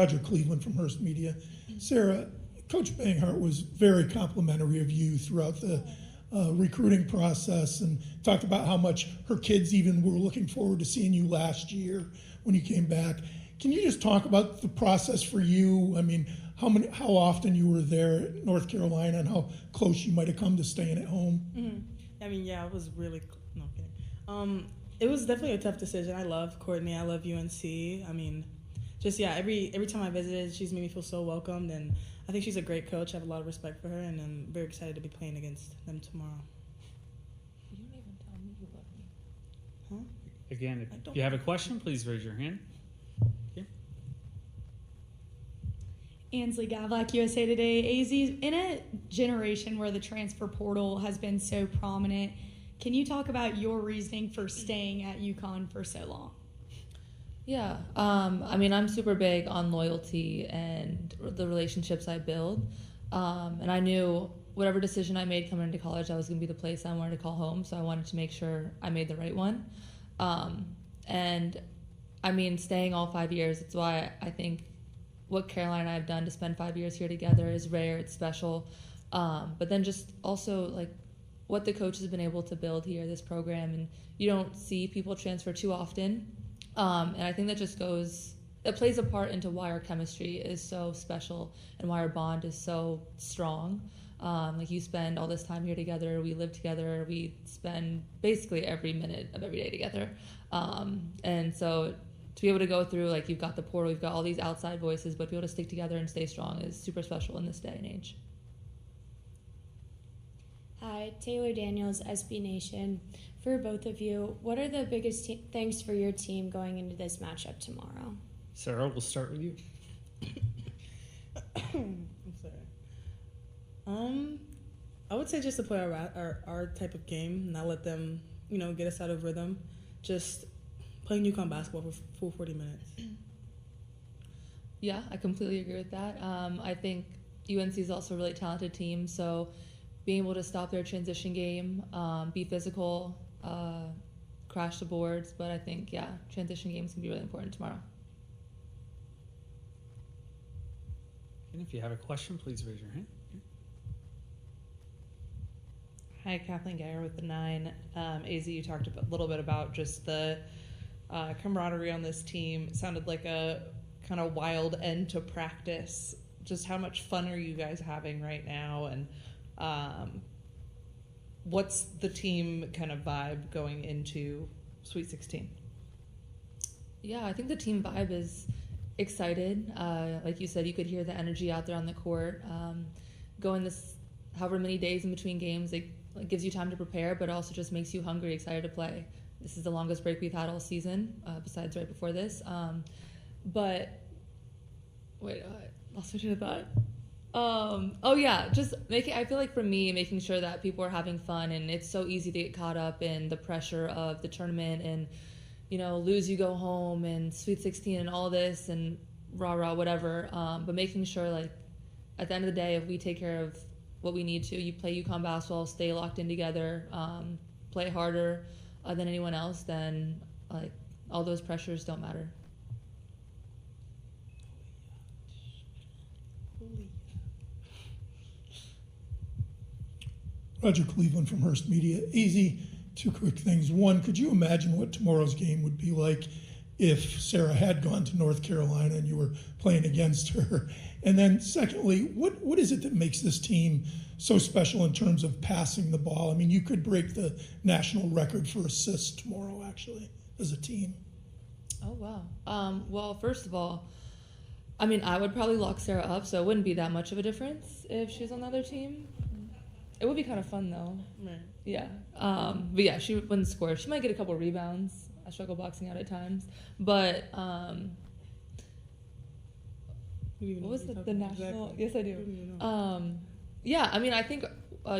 Roger Cleveland from Hearst Media. Sarah, Coach Banghart was very complimentary of you throughout the recruiting process and talked about how much her kids even were looking forward to seeing you last year when you came back. Can you just talk about the process for you? I mean, how often you were there at North Carolina and how close you might have come to staying at home? Mm-hmm. I mean, yeah, it was really no kidding. It was definitely a tough decision. I love Courtney. I love UNC. I mean, just yeah, every time I visited, she's made me feel so welcomed, and I think she's a great coach. I have a lot of respect for her, and I'm very excited to be playing against them tomorrow. You didn't even tell me you love me. Huh? Again, if you have a question, please raise your hand. Okay. Ansley Gavlak, USA Today. Azzi, in a generation where the transfer portal has been so prominent, can you talk about your reasoning for staying at UConn for so long? Yeah, I mean, I'm super big on loyalty and the relationships I build. And I knew whatever decision I made coming into college, that was going to be the place I wanted to call home. So I wanted to make sure I made the right one. And I mean, staying all 5 years, it's why I think what Caroline and I have done to spend 5 years here together is rare, it's special. But then just also like what the coach has been able to build here, this program, and you don't see people transfer too often. And I think that just it plays a part into why our chemistry is so special and why our bond is so strong. Like you spend all this time here together, we live together, we spend basically every minute of every day together. And so to be able to go through, like you've got the portal, you've got all these outside voices, but to be able to stick together and stay strong is super special in this day and age. Hi, Taylor Daniels, SB Nation. For both of you, what are the biggest things for your team going into this matchup tomorrow? Sarah, we'll start with you. I'm sorry. I would say just to play our type of game, not let them, get us out of rhythm. Just playing UConn basketball for full 40 minutes. Yeah, I completely agree with that. I think UNC is also a really talented team, so being able to stop their transition game, be physical, crash the boards, but I think, yeah, transition games can be really important tomorrow. And if you have a question, please raise your hand. Hi, Kathleen Geyer with the 9. AZ, you talked a little bit about just the camaraderie on this team. It sounded like a kind of wild end to practice. Just how much fun are you guys having right now? And what's the team kind of vibe going into Sweet 16? Yeah, I think the team vibe is excited. Like you said, you could hear the energy out there on the court. Going this however many days in between games, it gives you time to prepare, but also just makes you hungry, excited to play. This is the longest break we've had all season, besides right before this. But wait, I lost my train of thought. I feel like for me, making sure that people are having fun, and it's so easy to get caught up in the pressure of the tournament and, lose, you go home and Sweet 16 and all this and rah, whatever. But making sure, like, at the end of the day, if we take care of what we need to, you play UConn basketball, stay locked in together, play harder than anyone else, then, like, all those pressures don't matter. Roger Cleveland from Hearst Media. Azzi, two quick things. One, could you imagine what tomorrow's game would be like if Sarah had gone to North Carolina and you were playing against her? And then secondly, what is it that makes this team so special in terms of passing the ball? I mean, you could break the national record for assists tomorrow, actually, as a team. Oh, wow. Well, first of all, I mean, I would probably lock Sarah up, so it wouldn't be that much of a difference if she was on the other team. It would be kind of fun, though. Right. Yeah. But yeah, she wouldn't score. She might get a couple rebounds. I struggle boxing out at times. But what was the national? Exactly. Yes, I do. Yeah, I mean, I think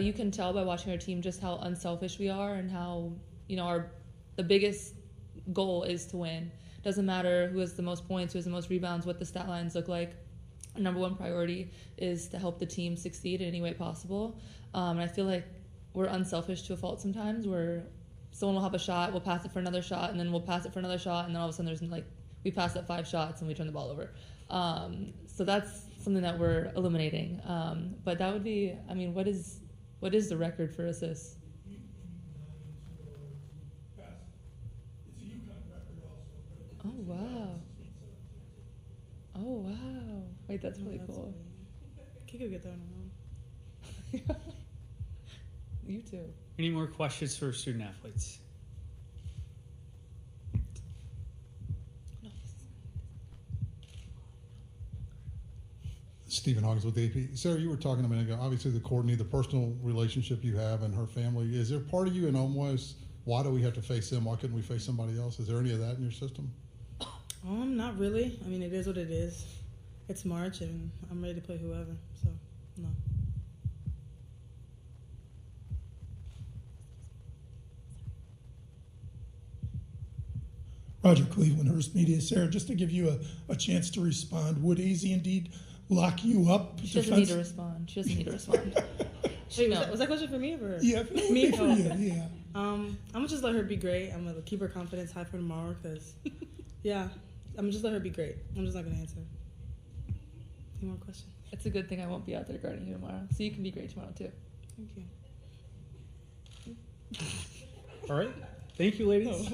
you can tell by watching our team just how unselfish we are and how, the biggest goal is to win. Doesn't matter who has the most points, who has the most rebounds, what the stat lines look like. Our number one priority is to help the team succeed in any way possible. And I feel like we're unselfish to a fault sometimes, where someone will have a shot, we'll pass it for another shot, and then we'll pass it for another shot, and then all of a sudden we pass up 5 shots and we turn the ball over. So that's something that we're eliminating. But that would be, I mean, what is the record for assists? It's a UConn record also. Oh, wow. Oh, wow. Wait, that's really cool. Kiko get that one. You too. Any more questions for student athletes? Stephen Hawkins with AP. Sarah, you were talking a minute ago, obviously the Courtney, the personal relationship you have and her family. Is there part of you in almost, why do we have to face them? Why couldn't we face somebody else? Is there any of that in your system? Not really. I mean, it is what it is. It's March, and I'm ready to play whoever. So, no. Roger Cleveland, Hearst Media. Sarah, just to give you a chance to respond, would Azzi indeed lock you up? She doesn't need to respond. She doesn't need to respond. Wait, was that question for me or for Yeah, me? for you, yeah. I'm gonna just let her be great. I'm gonna keep her confidence high for tomorrow because, yeah, I'm gonna just let her be great. I'm just not gonna answer. Any more questions? It's a good thing I won't be out there guarding you tomorrow. So you can be great tomorrow too. Thank you. All right. Thank you, ladies.